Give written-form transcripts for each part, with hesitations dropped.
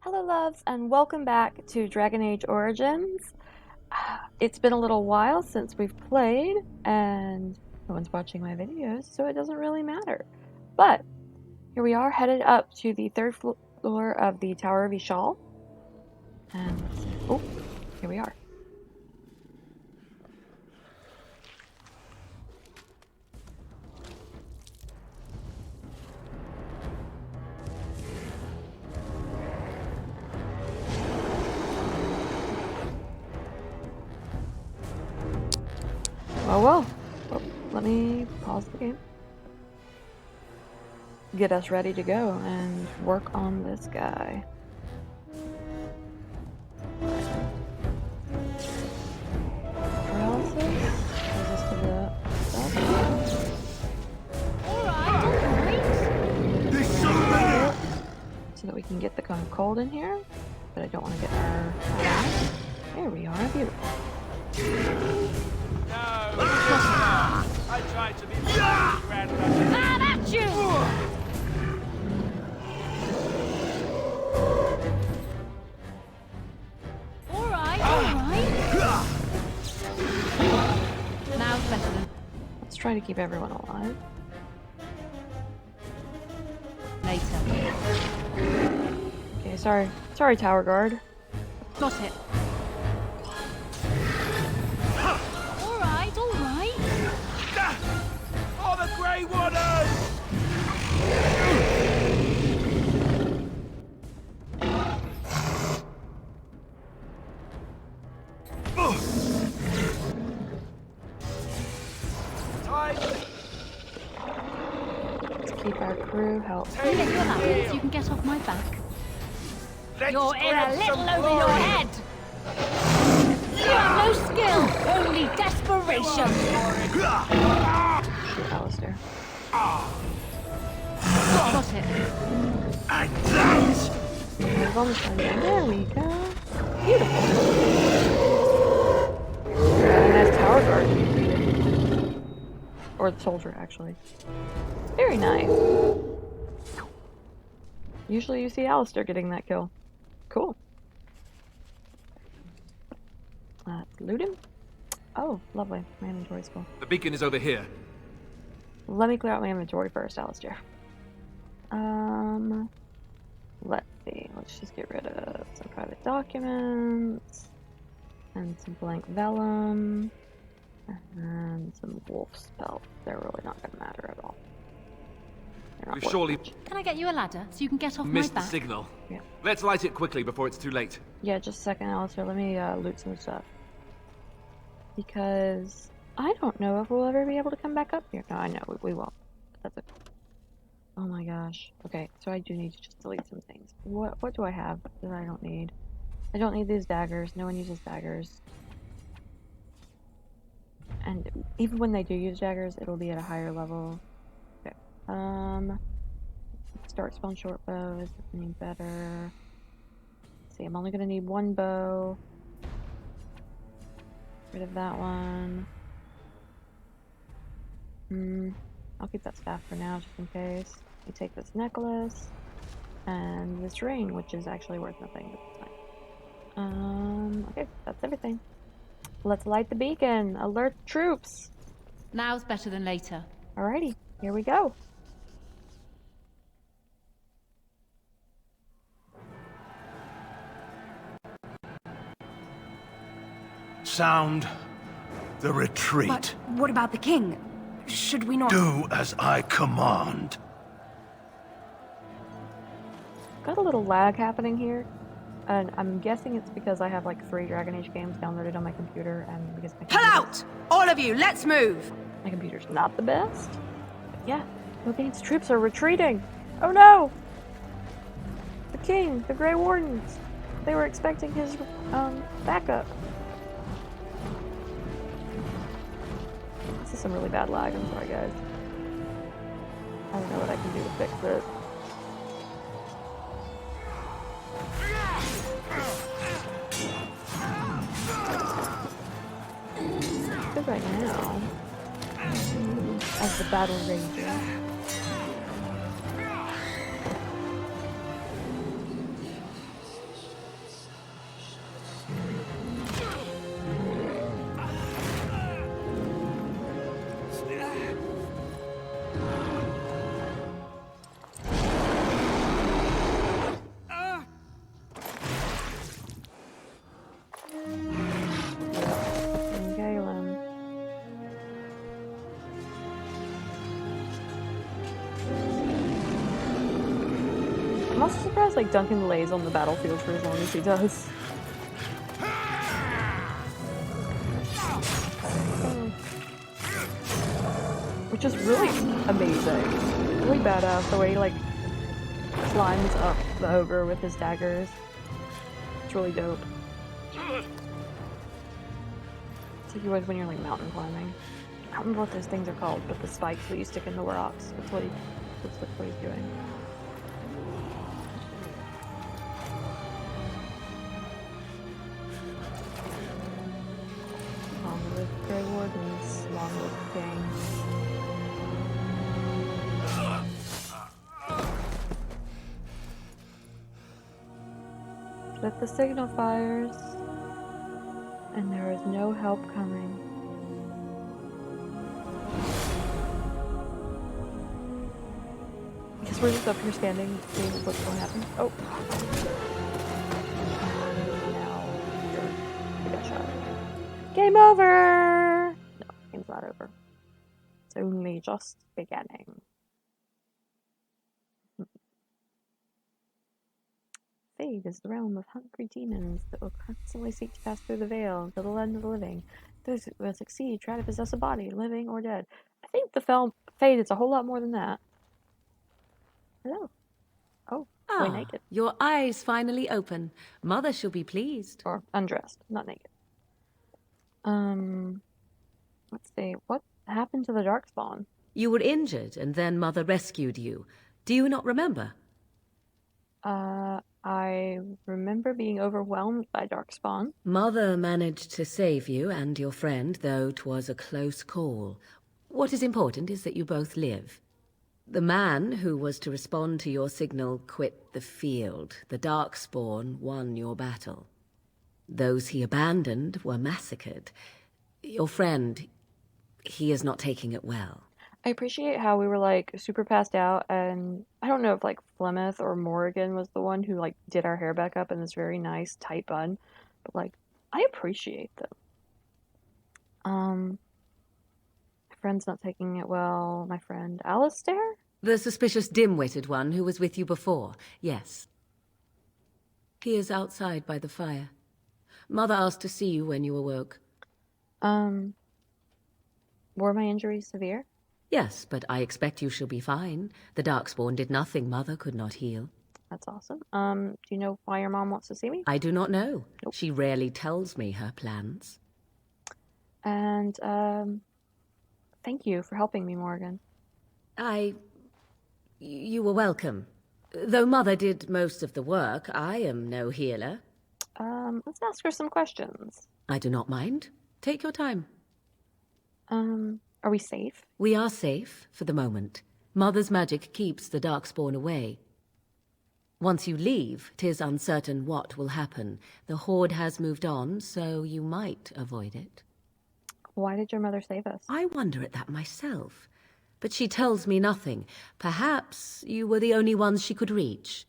Hello loves and welcome back to Dragon Age Origins. It's been a little while since we've played and no one's watching my videos, so it doesn't really matter. But here we are headed up to the third floor of the Tower of Ishal. And oh, here we are. Oh, let me pause the game. Get us ready to go and work on this guy. Paralysis? Resist to the stuff. So that we can get the cone of cold in here, but I don't want to get our... There we are, beautiful. I tried to be mad at you! Alright. Now it's better than Let's try to keep everyone alive. later. Okay, sorry, Tower Guard. Got it. Alright. For the Grey Waters! Let's keep our crew healthy. Can I get you a ladder so you can get off my back? Let's You're in a grab little some over your glory. head! You have no skill, only desperation! Shoot, Alistair. Got it. And that! We've almost done it. There we go. Beautiful. And that's Tower Guard. Or the soldier, actually. Very nice. Usually you see Alistair getting that kill. Cool. Let's loot him. Oh, lovely. My inventory's full. The beacon is over here. Let me clear out my inventory first, Alistair. Let's see. Let's just get rid of some private documents and some blank vellum and some wolf spells. They're really not going to matter at all. They're not We've worth surely much. Can I get you a ladder so you can get off my missed the back? signal. Yeah. Let's light it quickly before it's too late. Yeah, just a second, Alistair. Let me loot some stuff. Because I don't know if we'll ever be able to come back up here. No, I know, we won't. That's okay. Oh my gosh. Okay, so I do need to just delete some things. What do I have that I don't need? I don't need these daggers. No one uses daggers. And even when they do use daggers, it'll be at a higher level. Okay. Start spawn short bow is any better. Let's see, I'm only gonna need one bow. Rid of that one. I'll keep that staff for now, just in case. We take this necklace and this ring, which is actually worth nothing, but it's fine. Okay, that's everything. Let's light the beacon. Alert troops. Now's better than later. Alrighty, here we go. Sound the retreat. But what about the king? Should we not... Do as I command. Got a little lag happening here, and I'm guessing it's because I have like 3 Dragon Age games downloaded on my computer, and because my Pull out! All of you, let's move! My computer's not the best. But yeah, Logain's troops are retreating. Oh no! The king, the Grey Wardens. They were expecting his backup. This is some really bad lag. I'm sorry, guys. I don't know what I can do to fix it. Good right now. As the battle rages. just like Duncan lays on the battlefield for as long as he does. Which is really amazing. Really badass the way he like climbs up the ogre with his daggers. It's really dope. It's like you would when you're like mountain climbing. I don't remember what those things are called, but the spikes that you stick in the rocks. That's what he's doing. Long live Grey Wardens, long live the King. But the signal fires, and there is no help coming. I guess we're just up here standing, seeing what's going to happen. Oh! And now we got shot. Game over! No, game's not over. It's only just beginning. Fate is the realm of hungry demons that will constantly seek to pass through the veil to the land of the living. Those who will succeed try to possess a body, living or dead. I think the film Fate is a whole lot more than that. Hello. Oh, way naked. Your eyes finally open. Mother shall be pleased. Or undressed, not naked. Let's see. What happened to the Darkspawn? You were injured, and then Mother rescued you. Do you not remember? I remember being overwhelmed by Darkspawn. Mother managed to save you and your friend, though 'twas a close call. What is important is that you both live. The man who was to respond to your signal quit the field. The Darkspawn won your battle. Those he abandoned were massacred. Your friend, he is not taking it well. I appreciate how we were like super passed out, and I don't know if like Flemeth or Morrigan was the one who like did our hair back up in this very nice tight bun, but like I appreciate them. My friend's not taking it well. My friend Alistair? The suspicious dim-witted one who was with you before, yes. He is outside by the fire. Mother asked to see you when you awoke. Were my injuries severe? Yes, but I expect you shall be fine. The Darkspawn did nothing Mother could not heal. That's awesome. Do you know why your mom wants to see me? I do not know. Nope. She rarely tells me her plans. And, thank you for helping me, Morgan. You were welcome. Though Mother did most of the work, I am no healer. Let's ask her some questions. I do not mind. Take your time. Are we safe? We are safe, for the moment. Mother's magic keeps the Darkspawn away. Once you leave, 'tis uncertain what will happen. The Horde has moved on, so you might avoid it. Why did your mother save us? I wonder at that myself. But she tells me nothing. Perhaps you were the only ones she could reach.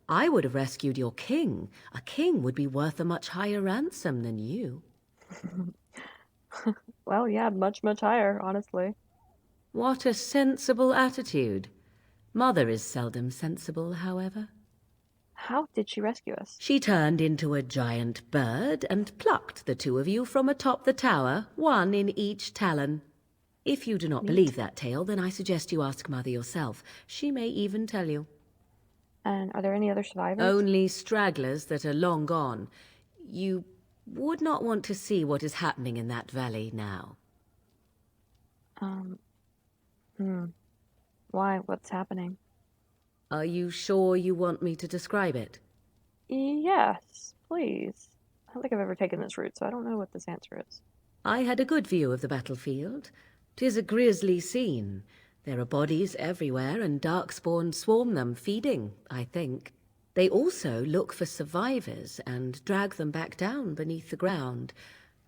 I would have rescued your king. A king would be worth a much higher ransom than you. Well, yeah, much, much higher, honestly. What a sensible attitude. Mother is seldom sensible, however. How did she rescue us? She turned into a giant bird and plucked the two of you from atop the tower, one in each talon. If you do not believe that tale, then I suggest you ask Mother yourself. She may even tell you. And are there any other survivors? Only stragglers that are long gone. You would not want to see what is happening in that valley now. Why? What's happening? Are you sure you want me to describe it? Yes, please. I don't think I've ever taken this route, so I don't know what this answer is. I had a good view of the battlefield. 'Tis a grisly scene. There are bodies everywhere, and Darkspawn swarm them, feeding, I think. They also look for survivors and drag them back down beneath the ground.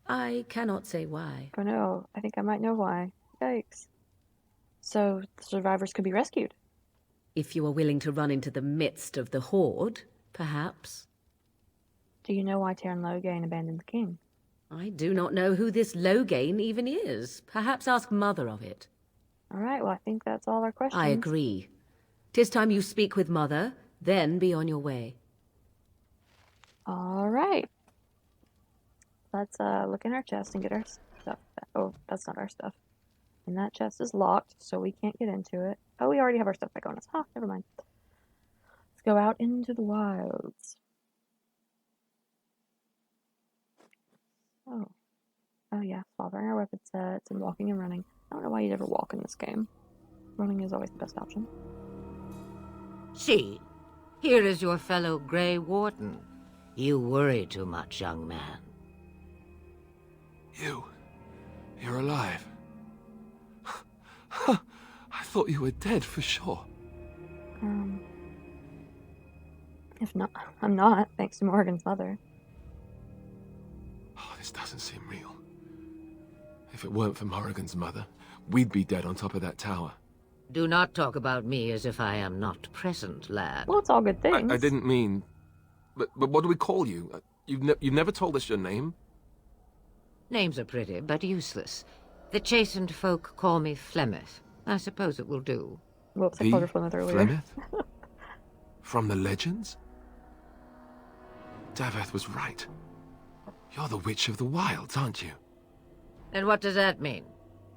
I cannot say why. Oh no, I think I might know why. Yikes. So, the survivors could be rescued? If you are willing to run into the midst of the Horde, perhaps. Do you know why Taryn Logain abandoned the king? I do not know who this Logain even is. Perhaps ask Mother of it. All right, well, I think that's all our questions. I agree. 'Tis time you speak with Mother. Then be on your way. All right. Let's look in our chest and get our stuff back. Oh, that's not our stuff. And that chest is locked, so we can't get into it. Oh, we already have our stuff back on us. Huh, never mind. Let's go out into the wilds. Oh. Oh yeah, swapping our weapon sets and walking and running. I don't know why you'd ever walk in this game. Running is always the best option. See, here is your fellow Grey Warden. You worry too much, young man. You're alive. I thought you were dead for sure. If not, I'm not, thanks to Morgan's mother. Oh, this doesn't seem real. If it weren't for Morrigan's mother, we'd be dead on top of that tower. Do not talk about me as if I am not present, lad. Well, it's all good things. I didn't mean... But what do we call you? You've never told us your name? Names are pretty, but useless. The chastened folk call me Flemeth. I suppose it will do. Whoops, I called her Flemeth earlier. Flemeth? From the legends? Daveth was right. You're the Witch of the Wilds, aren't you? And what does that mean?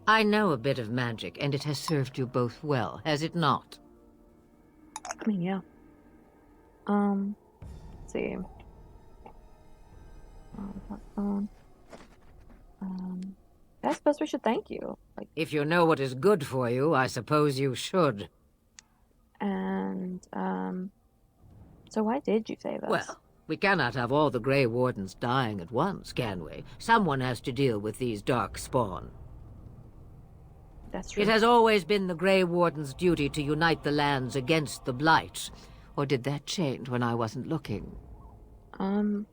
I know a bit of magic, and it has served you both well, has it not? I mean, yeah. Let's see. I suppose we should thank you. Like, If you know what is good for you, I suppose you should. and, so why did you save us? Well, we cannot have all the Grey Wardens dying at once, can we? Someone has to deal with these dark spawn. That's true. It has always been the Grey Warden's duty to unite the lands against the Blight. Or did that change when I wasn't looking? The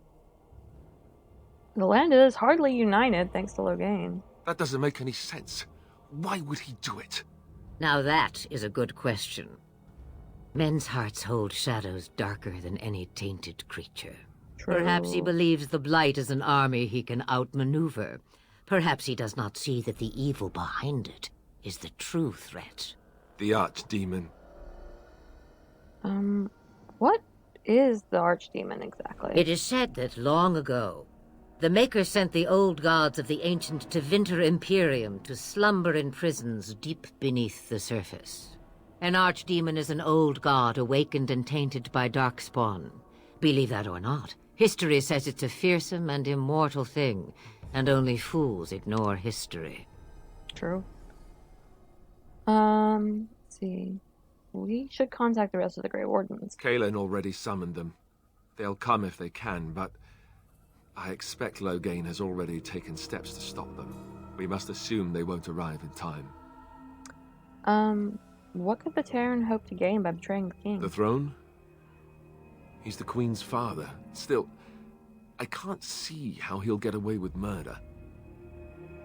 land is hardly united thanks to Loghain. That doesn't make any sense. Why would he do it? Now that is a good question. Men's hearts hold shadows darker than any tainted creature. True. Perhaps he believes the Blight is an army he can outmaneuver. Perhaps he does not see that the evil behind it is the true threat. The Archdemon. What is the Archdemon exactly? It is said that long ago, the Maker sent the old gods of the ancient Tevinter Imperium to slumber in prisons deep beneath the surface. An archdemon is an old god awakened and tainted by darkspawn. Believe that or not, history says it's a fearsome and immortal thing, and only fools ignore history. True. Let's see. We should contact the rest of the Grey Wardens. Kaelin already summoned them. They'll come if they can, but I expect Loghain has already taken steps to stop them. We must assume they won't arrive in time. What could the Terran hope to gain by betraying the king? The throne? He's the Queen's father. Still, I can't see how he'll get away with murder.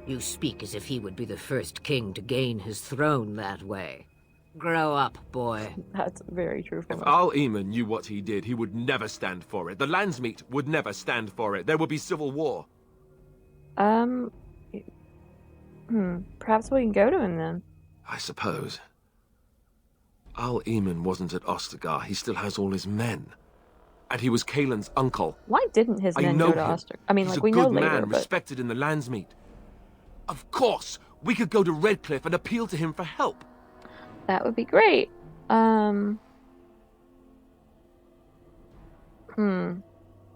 You speak as if he would be the first king to gain his throne that way. Grow up, boy. That's very true. If Al-Eamon knew what he did, he would never stand for it. The Landsmeet would never stand for it. There would be civil war. Perhaps we can go to him then. I suppose. Al-Eamon wasn't at Ostagar. He still has all his men. And he was Kaelin's uncle. Why didn't his men know go to him. Ostagar? I mean, He's like, a we know good later, man, but... respected in the Landsmeet. Of course, we could go to Redcliffe and appeal to him for help. That would be great. Well,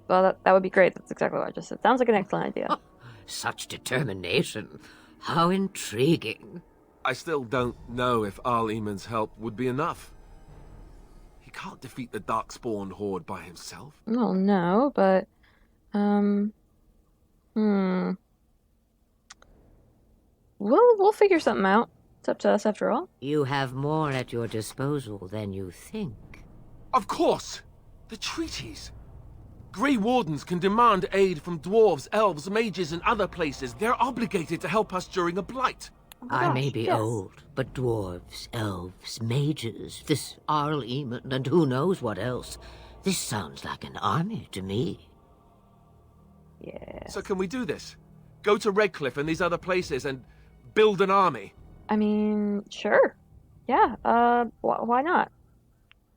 that would be great. That's exactly what I just said. Sounds like an excellent idea. Such determination. How intriguing. I still don't know if Al-Eamon's help would be enough. He can't defeat the Darkspawn horde by himself. Well, no, but... We'll figure something out. It's up to us after all. You have more at your disposal than you think. Of course! The treaties! Grey Wardens can demand aid from dwarves, elves, mages, and other places. They're obligated to help us during a blight. Oh my I gosh, may be yes. old, but dwarves, elves, mages, this Arl-Eamon, and who knows what else. This sounds like an army to me. Yeah. So can we do this? Go to Redcliffe and these other places and build an army? I mean, sure. Yeah, why not?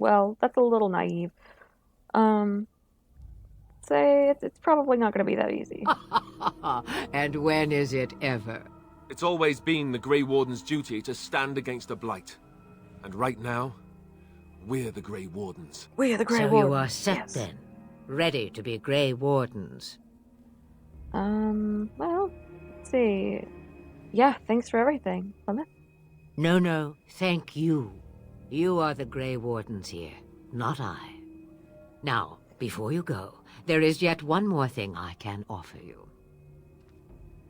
well, that's a little naive. Say it's probably not going to be that easy. And when is it ever? It's always been the Grey Warden's duty to stand against the Blight. And right now, we're the Grey Wardens. We are the Grey So Wardens. you are set yes. then, ready to be Grey Wardens. Well, let's see. Yeah, thanks for everything, Plymouth. No, thank you. You are the Grey Wardens here, not I. Now, before you go, there is yet one more thing I can offer you.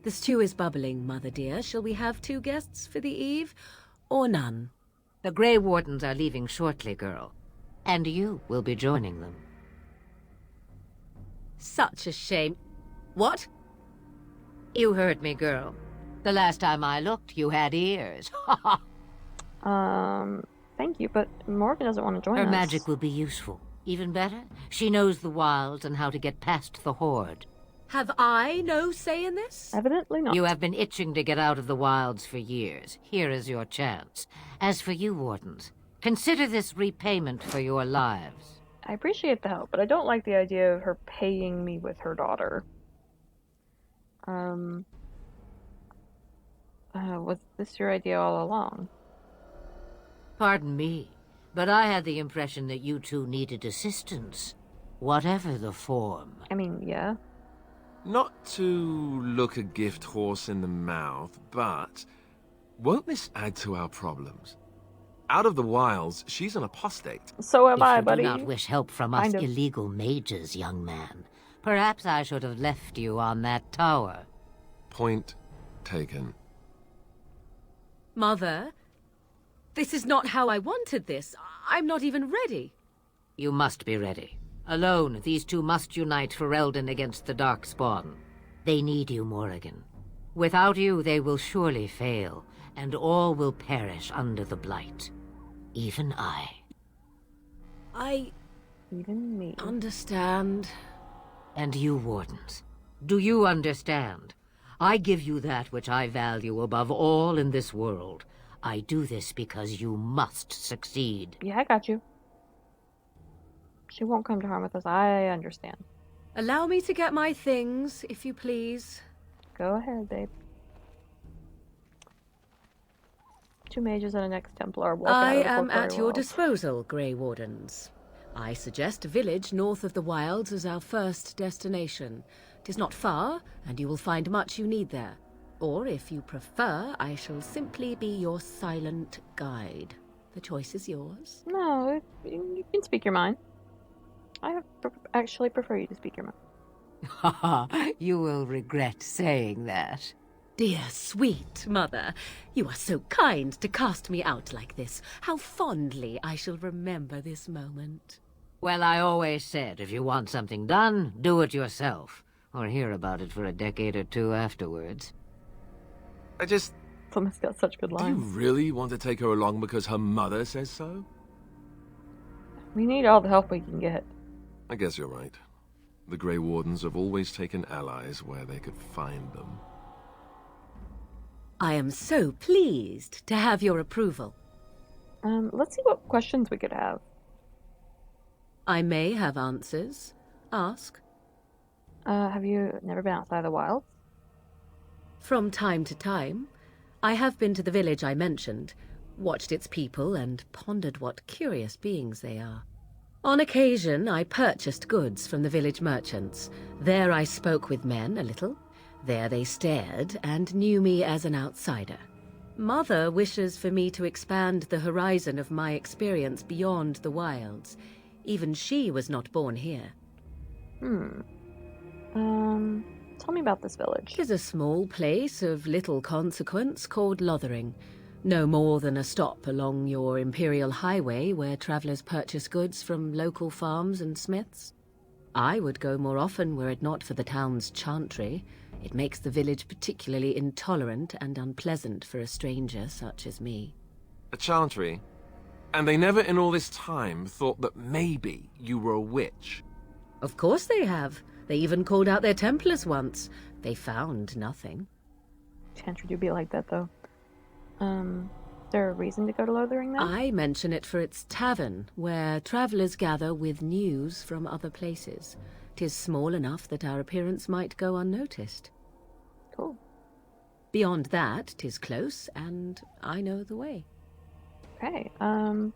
The stew is bubbling, Mother dear. Shall we have 2 guests for the eve, or none? The Grey Wardens are leaving shortly, girl. And you will be joining them. Such a shame. What? You heard me, girl. The last time I looked, you had ears. Thank you, but Morgan doesn't want to join Her us. magic will be useful. Even better, she knows the wilds and how to get past the Horde. Have I no say in this? Evidently not. You have been itching to get out of the wilds for years. Here is your chance. As for you, Wardens, consider this repayment for your lives. I appreciate the help, but I don't like the idea of her paying me with her daughter. Was this your idea all along? Pardon me, but I had the impression that you two needed assistance, whatever the form. I mean, yeah. Not to look a gift horse in the mouth, but won't this add to our problems? Out of the wilds, she's an apostate. So am I, If you buddy. do not wish help from us Kind of. illegal mages, young man, perhaps I should have left you on that tower. Point taken. Mother, this is not how I wanted this. I'm not even ready. You must be ready. Alone, these two must unite for Eldon against the Darkspawn. They need you, Morrigan. Without you, they will surely fail, and all will perish under the Blight. Even I. Even me. Understand. And you, Wardens. Do you understand? I give you that which I value above all in this world. I do this because you must succeed. Yeah, I got you. She won't come to harm with us. I understand. Allow me to get my things, if you please. Go ahead, babe. 2 mages and an ex-Templar walk out I of the am corporeal at your walls. disposal, Grey Wardens. I suggest a village north of the wilds as our first destination. 'Tis not far, and you will find much you need there. Or, if you prefer, I shall simply be your silent guide. The choice is yours. No, you can speak your mind. I actually prefer you to speak your mind. Haha, you will regret saying that. Dear, sweet mother, you are so kind to cast me out like this. How fondly I shall remember this moment. Well, I always said, if you want something done, do it yourself. Or hear about it for a decade or 2 afterwards. Plymouth's got such good Do you lines. really want to take her along because her mother says so? We need all the help we can get. I guess you're right. The Grey Wardens have always taken allies where they could find them. I am so pleased to have your approval. Let's see what questions we could have. I may have answers. Ask. Have you never been outside the wilds? From time to time, I have been to the village I mentioned, watched its people, and pondered what curious beings they are. On occasion, I purchased goods from the village merchants. There I spoke with men a little. There they stared and knew me as an outsider. Mother wishes for me to expand the horizon of my experience beyond the wilds. Even she was not born here. Tell me about this village. It is a small place of little consequence called Lothering. No more than a stop along your imperial highway where travelers purchase goods from local farms and smiths. I would go more often were it not for the town's chantry. It makes the village particularly intolerant and unpleasant for a stranger such as me. A chantry? And they never in all this time thought that maybe you were a witch? Of course they have. They even called out their Templars once. They found nothing. Chantry do be like that, though. there a reason to go to Lothering then? I mention it for its tavern, where travellers gather with news from other places. 'Tis small enough that our appearance might go unnoticed. Cool. Beyond that, 'tis close, and I know the way. Okay, how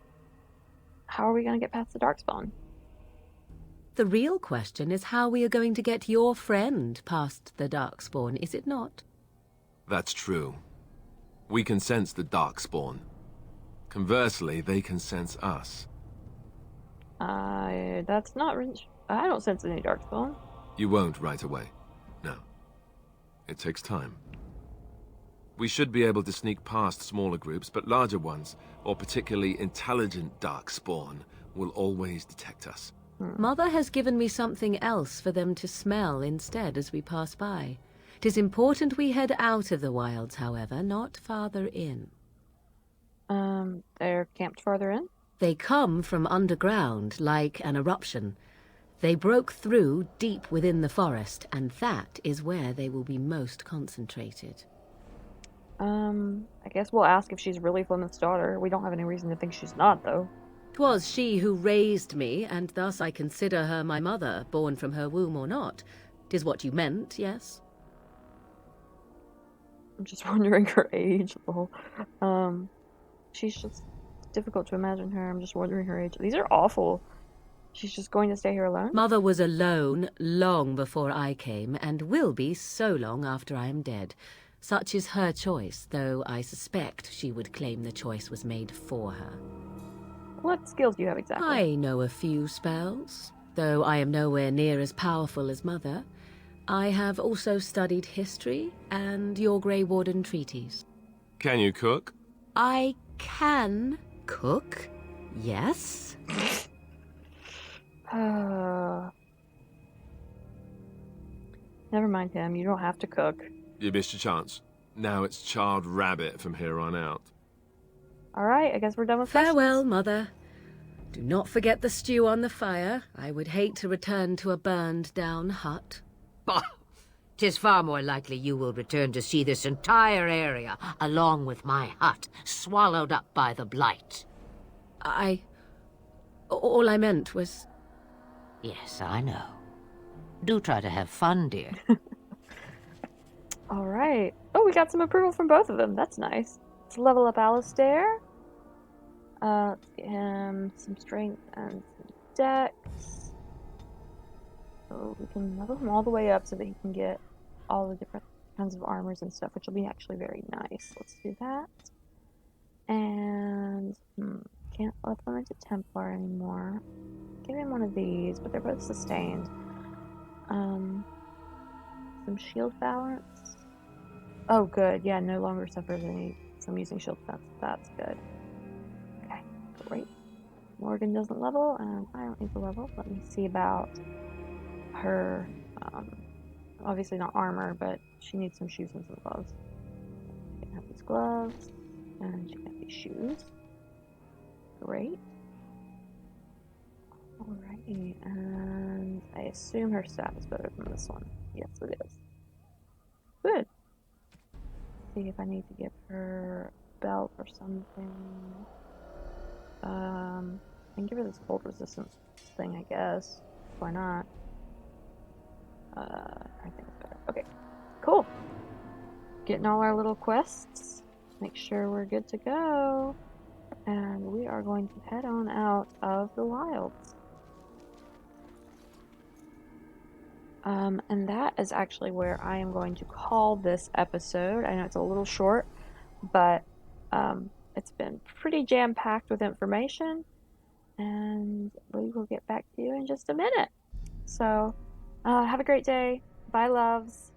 are we gonna get past the Darkspawn? The real question is how we are going to get your friend past the Darkspawn, is it not? That's true. We can sense the Darkspawn. Conversely, they can sense us. That's not... I don't sense any Darkspawn. You won't right away. No. It takes time. We should be able to sneak past smaller groups, but larger ones, or particularly intelligent Darkspawn, will always detect us. Mother has given me something else for them to smell instead as we pass by. 'Tis important we head out of the wilds, however, not farther in. They're camped farther in? They come from underground, like an eruption. They broke through deep within the forest, and that is where they will be most concentrated. I guess we'll ask if she's really Flemeth's daughter. We don't have any reason to think she's not, though. 'Twas she who raised me, and thus I consider her my mother, born from her womb or not. 'Tis what you meant, yes? I'm just wondering her age. Lol. She's just difficult to imagine her. I'm just wondering her age. These are awful. She's just going to stay here alone? Mother was alone long before I came, and will be so long after I am dead. Such is her choice, though I suspect she would claim the choice was made for her. What skills do you have exactly? I know a few spells, though I am nowhere near as powerful as Mother. I have also studied history and your Grey Warden treaties. Can you cook? I can cook, yes. Never mind him. You don't have to cook. You missed your chance. Now it's charred rabbit from here on out. Alright, I guess we're done with Farewell, Mother. Do not forget the stew on the fire. I would hate to return to a burned-down hut. Bah! 'Tis far more likely you will return to see this entire area, along with my hut, swallowed up by the blight. All I meant was... Yes, I know. Do try to have fun, dear. Alright. Oh, we got some approval from both of them. That's nice. Let's level up Alistair. Let's get him some strength and some dex. So we can level him all the way up so that he can get all the different kinds of armors and stuff, which will be actually very nice. Let's do that. And can't level him into Templar anymore. Give him one of these, but they're both sustained. Some shield balance. Oh, good. Yeah, no longer suffers any. So I'm using shield defense. That's good. Okay, great. Morgan doesn't level, and I don't need to level. Let me see about her. Obviously not armor, but she needs some shoes and some gloves. She can have these gloves, and she can have these shoes. Great. Alrighty, and I assume her staff is better than this one. Yes, it is. Good. See if I need to give her a belt or something. I can give her this cold resistance thing, I guess. Why not? I think it's better. Okay, cool. Getting all our little quests. Make sure we're good to go. And we are going to head on out of the wilds. And that is actually where I am going to call this episode. I know it's a little short, but it's been pretty jam-packed with information, and we will get back to you in just a minute. So, have a great day. Bye, loves.